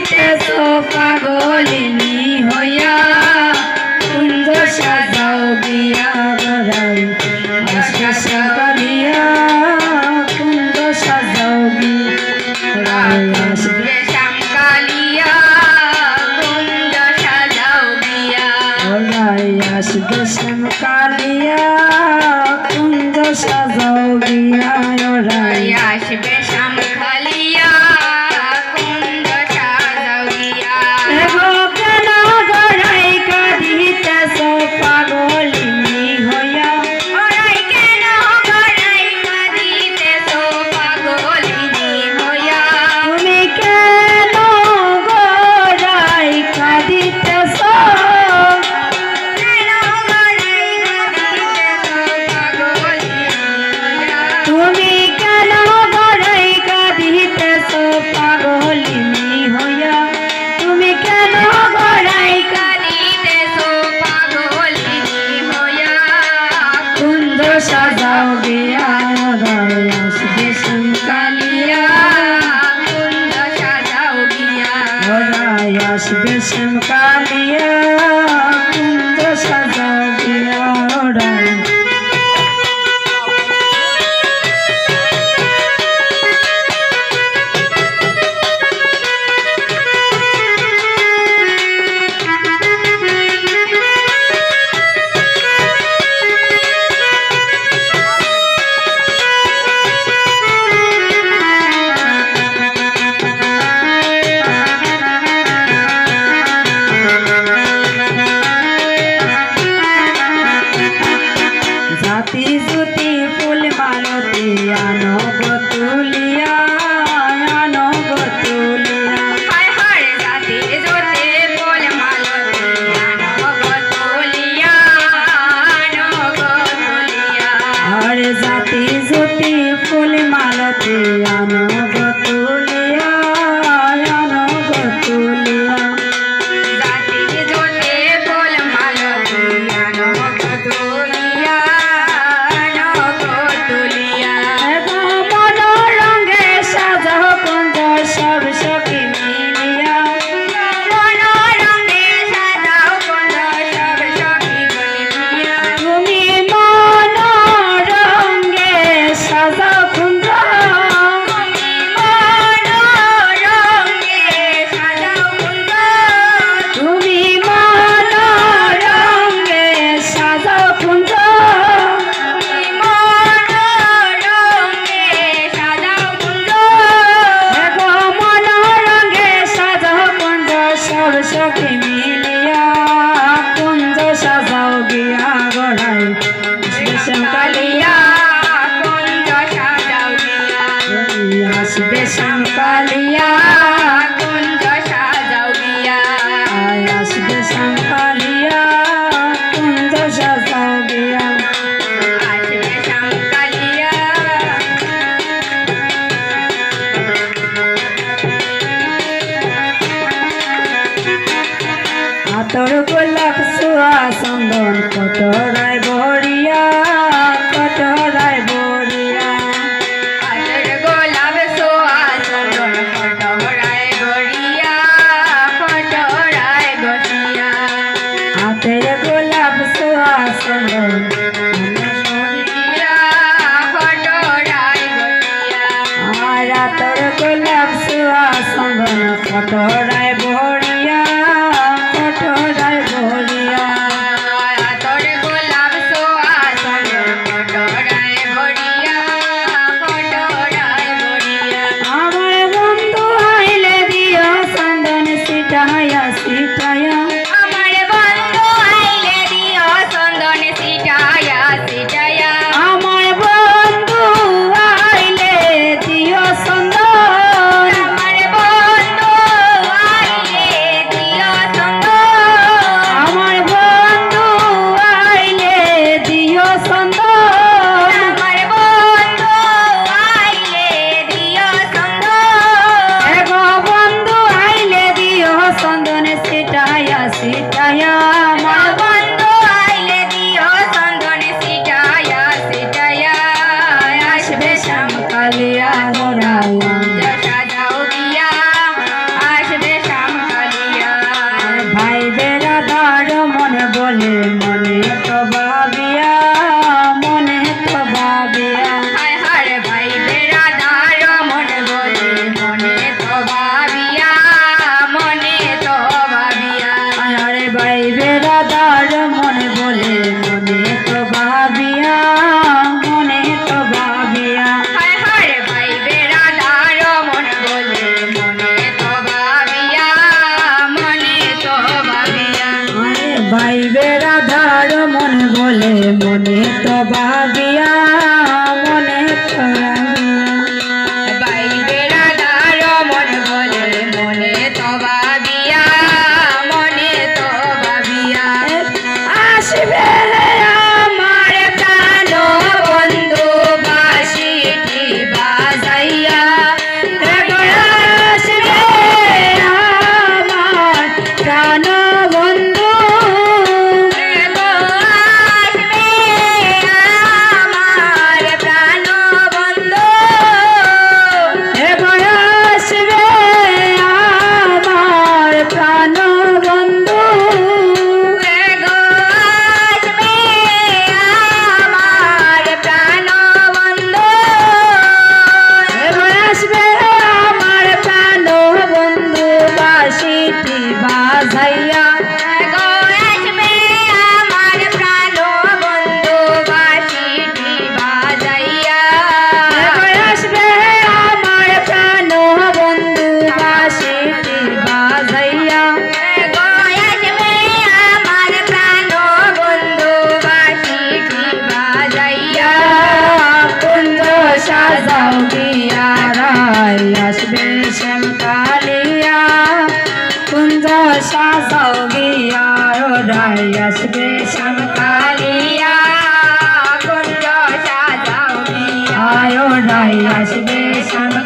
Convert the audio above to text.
দিতেছো পাগলিনী হইয়া কুঞ্জ সাজাও গিয়া গড়াই আসবে সাগরিয়া কুঞ্জ সাজাও গিয়া আসবে শ্যামকালিয়া কুঞ্জ সাজাও গিয়া গড়াই আসবে শ্যামকালিয়া কুঞ্জ সাজাও গিয়া গড়াই আসবে শ্যামকালিয়া কুঞ্জ সাজাও গিয়া এগো কেন গড়াই কাঁদিতেছো পাগলিনী হইয়া ওরাই কেন গড়াই কাঁদিতেছো পাগলিনী হইয়া তুমি কেন গড়াই কাঁদিতেছো কেন গড়াই কাঁদিতেছো পাগলিনী হইয়া তুমি কেন গড়াই কাঁদিতেছো পাগলিনী হইয়া তুমি কেন গড়াই কাঁদিতেছো পাগলিনী হইয়া কুঞ্জ সাজাও গিয়া গড়াই আসবে শ্যামকালিয়া কুঞ্জ সাজাও গিয়া গড়াই আসবে শ্যামকালিয়া কুঞ্জ সাজাও গিয়া গড়াই জাতি জুতি ফুল মালতি আনো গো তুলিয়া আনো গো তুলিয়া হায় হায় জাতি জোতে বল মালতি আনো গো তুলিয়া আনো গো তুলিয়া আর জাতি জুতি ফুল মালতি আনো গো তুলিয়া আনো গো তুলিয়া জাতি জোতে বল মালতি আনো গো তুলিয়া আনো গো তুলিয়া এগো মন রঙে সাজাও কুঞ্জ সব সখী মিলিয়া মন রঙে সাজাও কুঞ্জ সব সখী মিলিয়া তুমি মন রঙে সাজাও কুঞ্জ মন রঙে সাজাও কুঞ্জ তুমি মন রঙে সাজাও কুঞ্জ মন রঙে সাজাও কুঞ্জ এগো মন রঙে সাজাও কুঞ্জ সব সখী মিলিয়া কুঞ্জ সাজাও গিয়া গড়াই শ্যামকালিয়া কুঞ্জ সাজাও গিয়া আসবে শ্যামকালিয়া কুঞ্জ সাজাও গিয়া আসবে শ্যামকালিয়া কুঞ্জ সাজাও গিয়া আসবে শ্যামকালিয়া আতর গোলাপ সোয়া চন্দন কটরায় বড়িয়া কটরায় বড়িয়া আতর গোলাপ সোয়া চন্দন ফটরায় গড়িয়া ফটরায় গড়িয়া হাতের গোলাপ সোয়া চন্দন গড়িয়া ফটরায় গড়িয়া আর আতর গোলাপ সোয়া চন্দন কটরায় বড়িয়া কটরায় বড়িয়া আতর গোলাপ সোয়া চন্দন ফটরায় গড়িয়া ফটরায় গড়িয়া আমার বন্ধু আইলে দিও চন্দন সিটায়া সিটায়া আমার বন্ধু আইলে দিও চন্দন সিটায়া সিটায়া আমার বন্ধু আইলে দিও চন্দন আমার বন্ধু আসবে শ্যামকালিয়া কুঞ্জ সাজাও গিয়া ওরাই আসবে শ্যামকালিয়া কুঞ্জ সাজাও গিয়া ওরাই আসবে শ্যাম